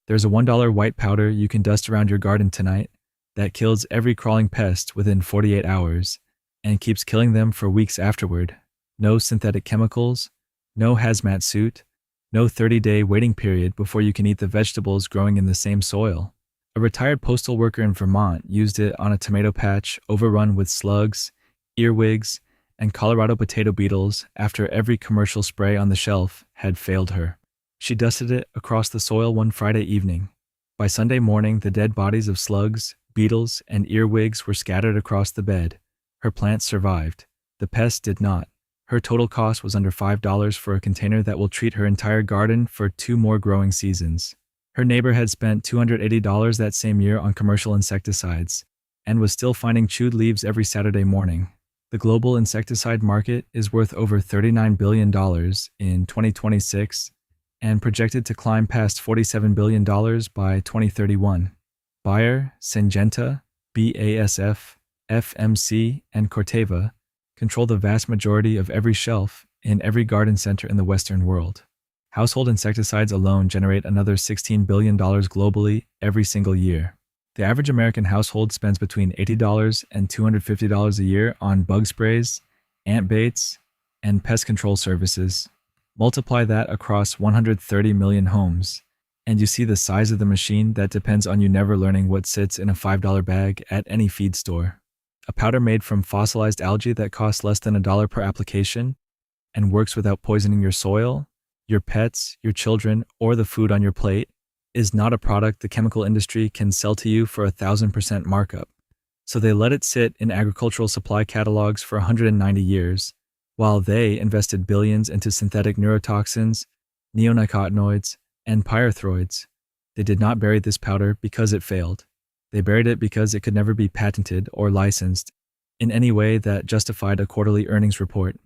There's a $1 white powder you can dust around your garden tonight that kills every crawling pest within 48 hours and keeps killing them for weeks afterward. No synthetic chemicals, no hazmat suit, no 30-day waiting period before you can eat the vegetables growing in the same soil. A retired postal worker in Vermont used it on a tomato patch overrun with slugs, earwigs, and Colorado potato beetles after every commercial spray on the shelf had failed her. She dusted it across the soil one Friday evening. By Sunday morning, the dead bodies of slugs, beetles, and earwigs were scattered across the bed. Her plants survived. The pests did not. Her total cost was under $5 for a container that will treat her entire garden for 2 more growing seasons. Her neighbor had spent $280 that same year on commercial insecticides and was still finding chewed leaves every Saturday morning. The global insecticide market is worth over $39 billion in 2026 and projected to climb past $47 billion by 2031. Bayer, Syngenta, BASF, FMC, and Corteva control the vast majority of every shelf in every garden center in the Western world. Household insecticides alone generate another $16 billion globally every single year. The average American household spends between $80 and $250 a year on bug sprays, ant baits, and pest control services. Multiply that across 130 million homes, and you see the size of the machine that depends on you never learning what sits in a $5 bag at any feed store. A powder made from fossilized algae that costs less than $1 per application and works without poisoning your soil, your pets, your children, or the food on your plate is not a product the chemical industry can sell to you for 1,000% markup. So they let it sit in agricultural supply catalogs for 190 years, while they invested billions into synthetic neurotoxins, neonicotinoids, and pyrethroids. They did not bury this powder because it failed. They buried it because it could never be patented or licensed in any way that justified a quarterly earnings report.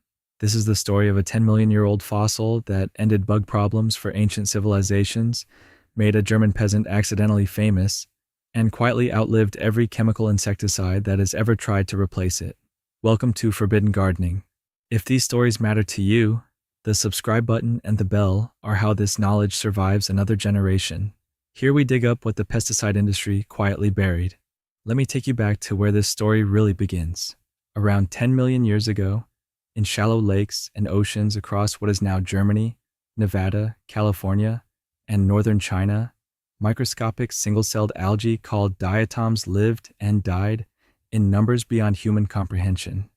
This is the story of a 10-million-year-old fossil that ended bug problems for ancient civilizations, made a German peasant accidentally famous, and quietly outlived every chemical insecticide that has ever tried to replace it. Welcome to Forbidden Gardening. If these stories matter to you, the subscribe button and the bell are how this knowledge survives another generation. Here we dig up what the pesticide industry quietly buried. Let me take you back to where this story really begins. Around 10 million years ago, in shallow lakes and oceans across what is now Germany, Nevada, California, and northern China, microscopic single-celled algae called diatoms lived and died in numbers beyond human comprehension.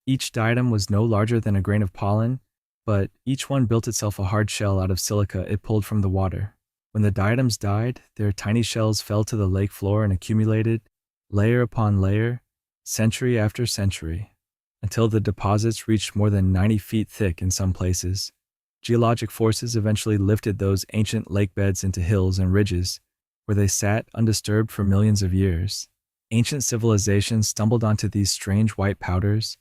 Each diatom was no larger than a grain of pollen, but each one built itself a hard shell out of silica it pulled from the water. When the diatoms died, their tiny shells fell to the lake floor and accumulated, layer upon layer, century after century, until the deposits reached more than 90 feet thick in some places. Geologic forces eventually lifted those ancient lake beds into hills and ridges, where they sat undisturbed for millions of years. Ancient civilizations stumbled onto these strange white powders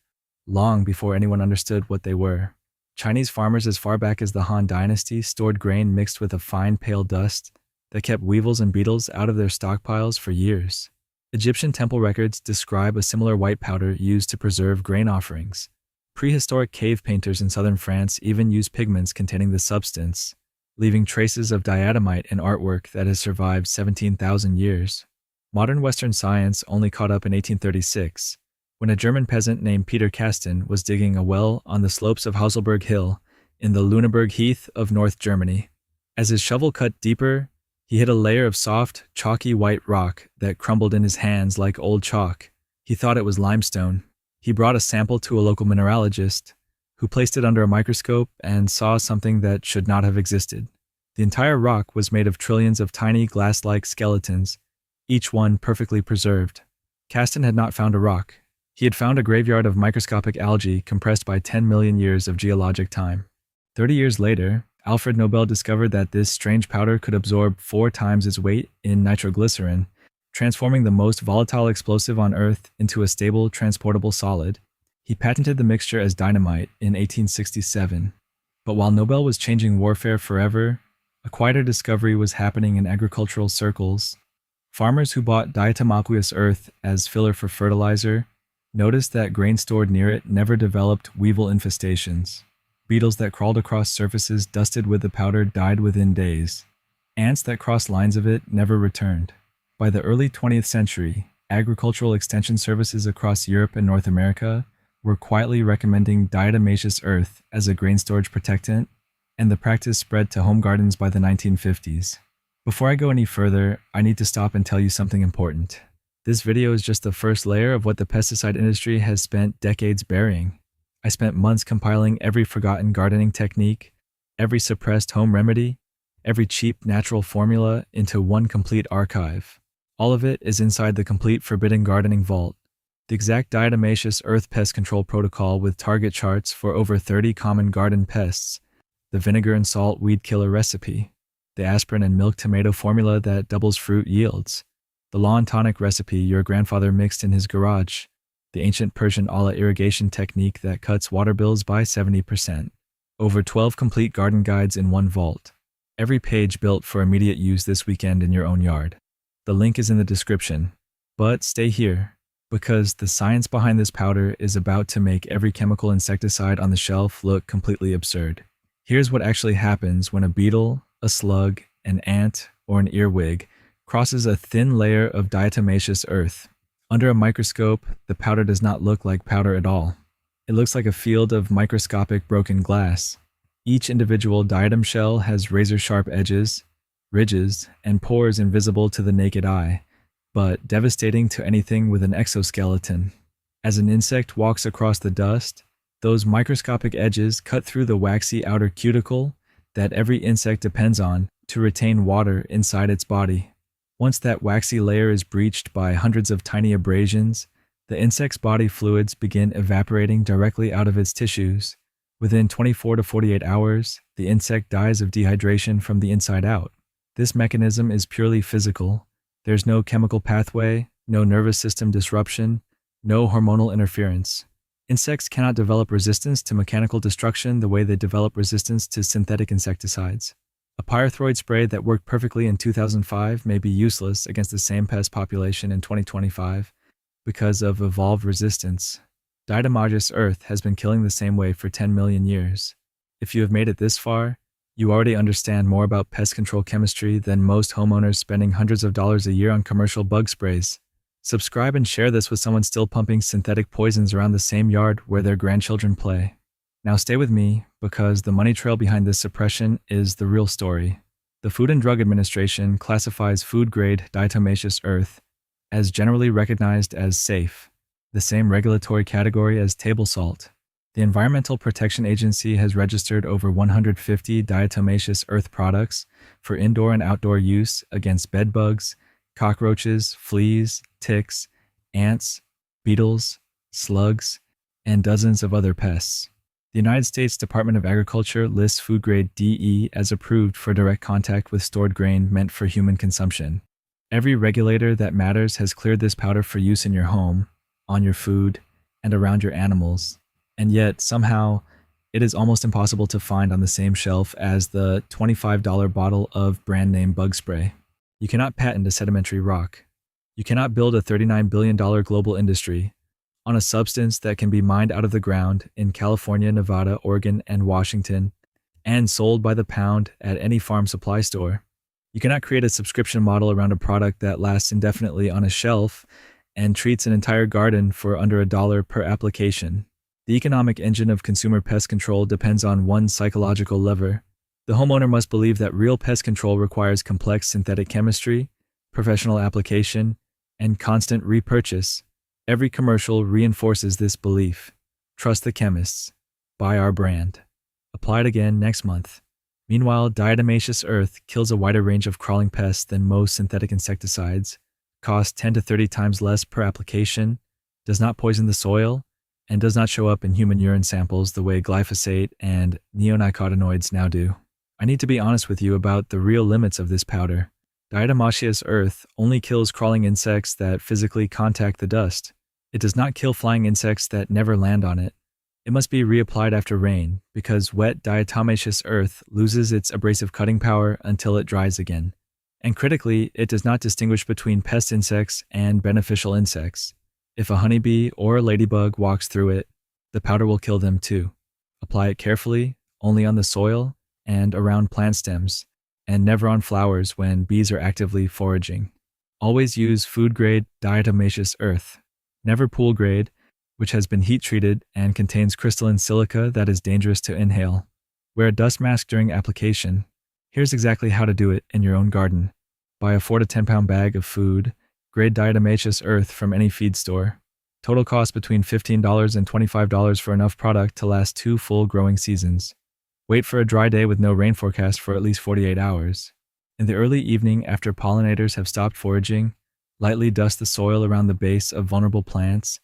long before anyone understood what they were. Chinese farmers as far back as the Han Dynasty stored grain mixed with a fine pale dust that kept weevils and beetles out of their stockpiles for years. Egyptian temple records describe a similar white powder used to preserve grain offerings. Prehistoric cave painters in southern France even used pigments containing the substance, leaving traces of diatomite in artwork that has survived 17,000 years. Modern Western science only caught up in 1836, when a German peasant named Peter Kasten was digging a well on the slopes of Hauselberg Hill in the Lüneburg Heath of North Germany. As his shovel cut deeper, he hit a layer of soft, chalky white rock that crumbled in his hands like old chalk. He thought it was limestone. He brought a sample to a local mineralogist, who placed it under a microscope and saw something that should not have existed. The entire rock was made of trillions of tiny glass-like skeletons, each one perfectly preserved. Kasten had not found a rock. He had found a graveyard of microscopic algae compressed by 10 million years of geologic time. 30 years later, Alfred Nobel discovered that this strange powder could absorb 4 times its weight in nitroglycerin, transforming the most volatile explosive on Earth into a stable, transportable solid. He patented the mixture as dynamite in 1867. But while Nobel was changing warfare forever, a quieter discovery was happening in agricultural circles. Farmers who bought diatom aqueous earth as filler for fertilizer noticed that grain stored near it never developed weevil infestations. Beetles that crawled across surfaces dusted with the powder died within days. Ants that crossed lines of it never returned. By the early 20th century, agricultural extension services across Europe and North America were quietly recommending diatomaceous earth as a grain storage protectant, and the practice spread to home gardens by the 1950s. Before I go any further, I need to stop and tell you something important. This video is just the first layer of what the pesticide industry has spent decades burying. I spent months compiling every forgotten gardening technique, every suppressed home remedy, every cheap natural formula into one complete archive. All of it is inside the complete Forbidden Gardening Vault. The exact diatomaceous earth pest control protocol with target charts for over 30 common garden pests, the vinegar and salt weed killer recipe, the aspirin and milk tomato formula that doubles fruit yields, the lawn tonic recipe your grandfather mixed in his garage, the ancient Persian ala irrigation technique that cuts water bills by 70%. Over 12 complete garden guides in one vault. Every page built for immediate use this weekend in your own yard. The link is in the description. But stay here, because the science behind this powder is about to make every chemical insecticide on the shelf look completely absurd. Here's what actually happens when a beetle, a slug, an ant, or an earwig crosses a thin layer of diatomaceous earth. Under a microscope, the powder does not look like powder at all. It looks like a field of microscopic broken glass. Each individual diatom shell has razor-sharp edges, ridges, and pores invisible to the naked eye, but devastating to anything with an exoskeleton. As an insect walks across the dust, those microscopic edges cut through the waxy outer cuticle that every insect depends on to retain water inside its body. Once that waxy layer is breached by hundreds of tiny abrasions, the insect's body fluids begin evaporating directly out of its tissues. Within 24 to 48 hours, the insect dies of dehydration from the inside out. This mechanism is purely physical. There's no chemical pathway, no nervous system disruption, no hormonal interference. Insects cannot develop resistance to mechanical destruction the way they develop resistance to synthetic insecticides. A pyrethroid spray that worked perfectly in 2005 may be useless against the same pest population in 2025 because of evolved resistance. Diatomaceous earth has been killing the same way for 10 million years. If you have made it this far, you already understand more about pest control chemistry than most homeowners spending hundreds of dollars a year on commercial bug sprays. Subscribe and share this with someone still pumping synthetic poisons around the same yard where their grandchildren play. Now stay with me, because the money trail behind this suppression is the real story. The Food and Drug Administration classifies food-grade diatomaceous earth as generally recognized as safe, the same regulatory category as table salt. The Environmental Protection Agency has registered over 150 diatomaceous earth products for indoor and outdoor use against bedbugs, cockroaches, fleas, ticks, ants, beetles, slugs, and dozens of other pests. The United States Department of Agriculture lists food grade DE as approved for direct contact with stored grain meant for human consumption. Every regulator that matters has cleared this powder for use in your home, on your food, and around your animals. And yet, somehow, it is almost impossible to find on the same shelf as the $25 bottle of brand name bug spray. You cannot patent a sedimentary rock. You cannot build a $39 billion global industry on a substance that can be mined out of the ground in California, Nevada, Oregon, and Washington, and sold by the pound at any farm supply store. You cannot create a subscription model around a product that lasts indefinitely on a shelf and treats an entire garden for under $1 per application. The economic engine of consumer pest control depends on one psychological lever. The homeowner must believe that real pest control requires complex synthetic chemistry, professional application, and constant repurchase. Every commercial reinforces this belief. Trust the chemists. Buy our brand. Apply it again next month. Meanwhile, diatomaceous earth kills a wider range of crawling pests than most synthetic insecticides, costs 10 to 30 times less per application, does not poison the soil, and does not show up in human urine samples the way glyphosate and neonicotinoids now do. I need to be honest with you about the real limits of this powder. Diatomaceous earth only kills crawling insects that physically contact the dust. It does not kill flying insects that never land on it. It must be reapplied after rain, because wet diatomaceous earth loses its abrasive cutting power until it dries again. And critically, it does not distinguish between pest insects and beneficial insects. If a honeybee or a ladybug walks through it, the powder will kill them too. Apply it carefully, only on the soil and around plant stems. and never on flowers when bees are actively foraging. Always use food-grade diatomaceous earth, never pool-grade, which has been heat-treated and contains crystalline silica that is dangerous to inhale. Wear a dust mask during application. Here's exactly how to do it in your own garden. Buy a 4 to 10 pound bag of food, grade diatomaceous earth from any feed store. Total cost between $15 and $25 for enough product to last 2 full growing seasons. Wait for a dry day with no rain forecast for at least 48 hours. In the early evening after pollinators have stopped foraging, lightly dust the soil around the base of vulnerable plants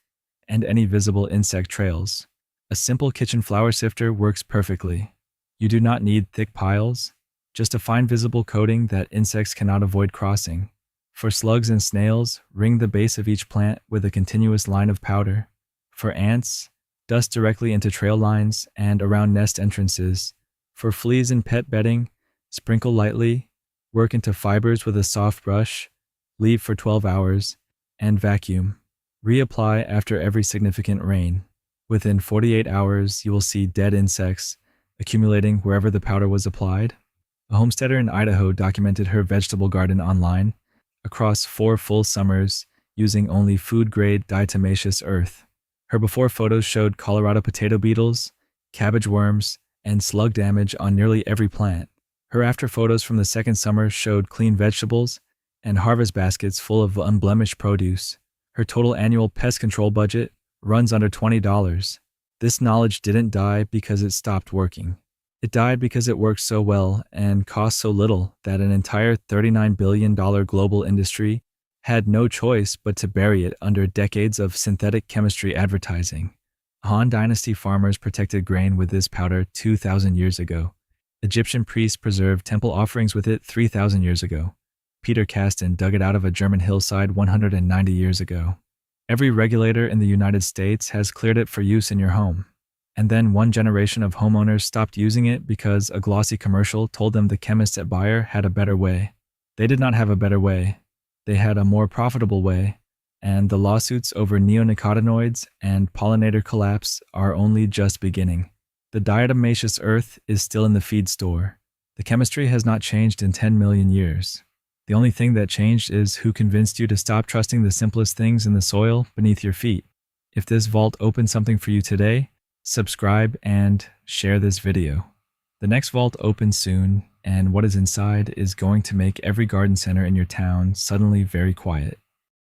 and any visible insect trails. A simple kitchen flower sifter works perfectly. You do not need thick piles, just a fine visible coating that insects cannot avoid crossing. For slugs and snails, ring the base of each plant with a continuous line of powder. For ants, dust directly into trail lines and around nest entrances. For fleas in pet bedding, sprinkle lightly, work into fibers with a soft brush, leave for 12 hours, and vacuum. Reapply after every significant rain. Within 48 hours, you will see dead insects accumulating wherever the powder was applied. A homesteader in Idaho documented her vegetable garden online across 4 full summers using only food-grade diatomaceous earth. Her before photos showed Colorado potato beetles, cabbage worms, and slug damage on nearly every plant. Her after photos from the second summer showed clean vegetables and harvest baskets full of unblemished produce. Her total annual pest control budget runs under $20. This knowledge didn't die because it stopped working. It died because it worked so well and cost so little that an entire $39 billion global industry had no choice but to bury it under decades of synthetic chemistry advertising. Han Dynasty farmers protected grain with this powder 2,000 years ago. Egyptian priests preserved temple offerings with it 3,000 years ago. Peter Caston dug it out of a German hillside 190 years ago. Every regulator in the United States has cleared it for use in your home. And then one generation of homeowners stopped using it because a glossy commercial told them the chemists at Bayer had a better way. They did not have a better way. They had a more profitable way, and the lawsuits over neonicotinoids and pollinator collapse are only just beginning. The diatomaceous earth is still in the feed store. The chemistry has not changed in 10 million years. The only thing that changed is who convinced you to stop trusting the simplest things in the soil beneath your feet. If this vault opened something for you today, subscribe and share this video. The next vault opens soon, and what is inside is going to make every garden center in your town suddenly very quiet.